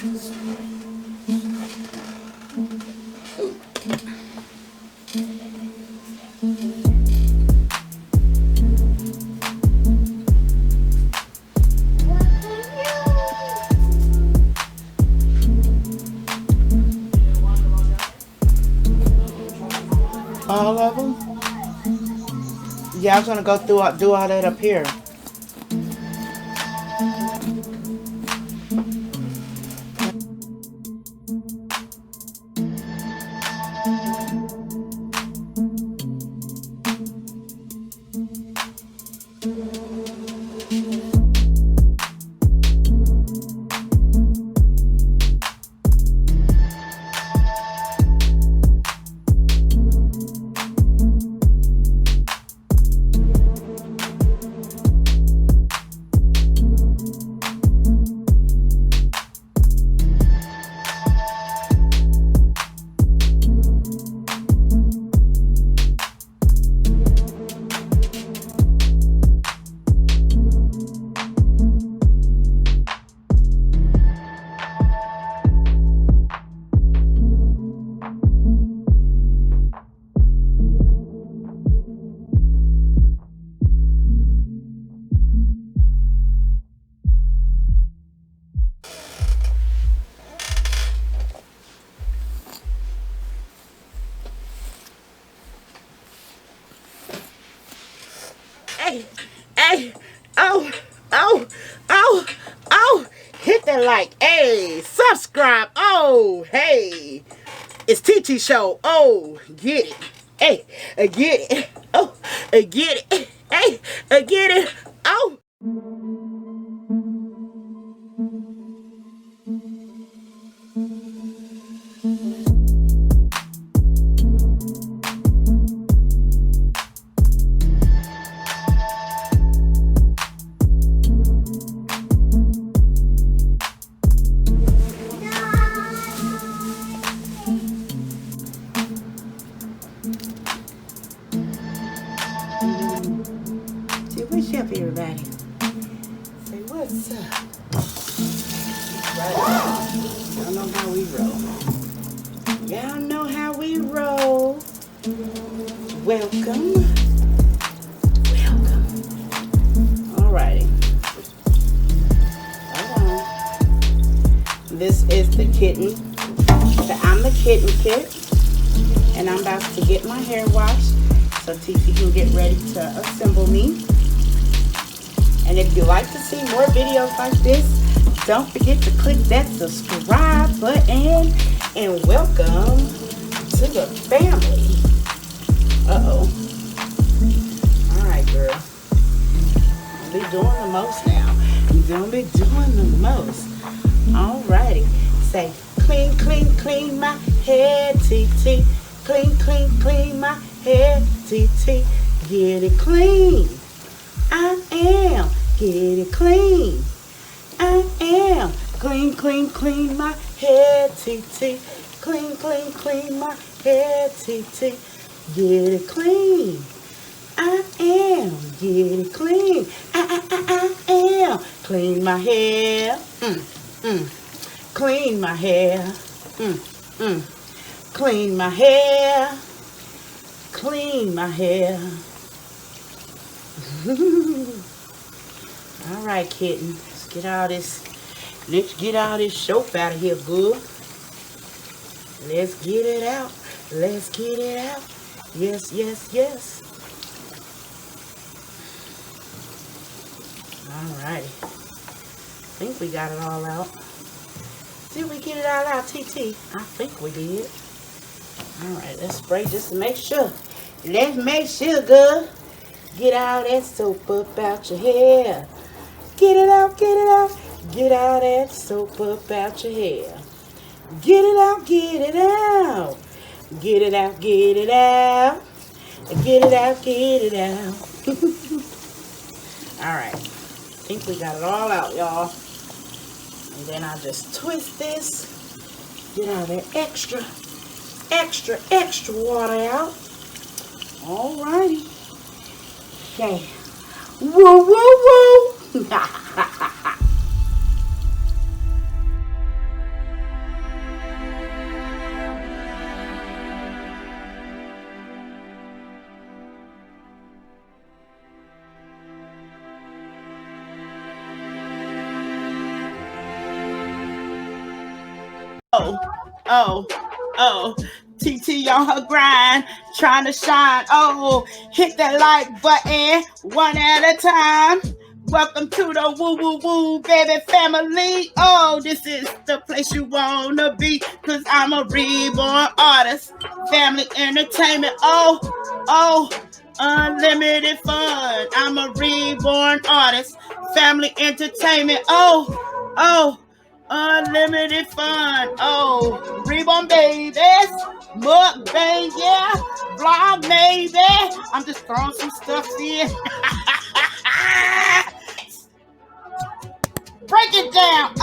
All of them? Yeah, I was gonna go through do all that up here. Hey, oh, hit that like, hey, subscribe, oh, hey, it's TT Show, oh, get it, hey, get it, oh, get it, hey, get it, oh. What's up, everybody? Say what's up? Y'all know how we roll. Y'all know how we roll. Welcome. Alrighty. Hold on. This is the kitten. I'm the Kitten Kit. And I'm about to get my hair washed so TT can get ready to assemble me. And if you like to see more videos like this, don't forget to click that subscribe button and welcome to the family. Uh-oh. Alright, girl. I'll be doing the most now. I'm gonna be doing the most. Alrighty. Say, clean, clean, clean my hair, TT. Clean, clean, clean my hair, TT. Get it clean. I am. Get it clean. I am. Clean, clean, clean my hair, TT. Clean, clean, clean my hair, TT. Get it clean. I am. Get it clean. I am. Clean my hair. Clean my hair. Clean my hair. Clean my hair. All right, kitten. Let's get all this soap out of here, good. Let's get it out. Let's get it out. Yes, yes, yes. All right. I think we got it all out. Did we get it all out, TT? I think we did. All right, let's spray just to make sure. Let's make sure, good. Get all that soap up out your hair. Get it out, get it out. Get all that soap up out your hair. Get it out, get it out. Get it out, get it out. Get it out, get it out. Alright. I think we got it all out, y'all. And then I'll just twist this. Get all that extra water out. Alrighty. Okay. Woo, woo, woo. 'Cause oh. TT on her grind, trying to shine. Oh, hit that like button one at a time. Welcome to the woo woo woo baby family. Oh, this is the place you wanna be, cause I'm a reborn artist. Family entertainment. Oh, unlimited fun. I'm a reborn artist. Family entertainment. Oh, unlimited fun. Oh, reborn babies. Mukbang, yeah. Vlog, maybe. I'm just throwing some stuff in. Break it down.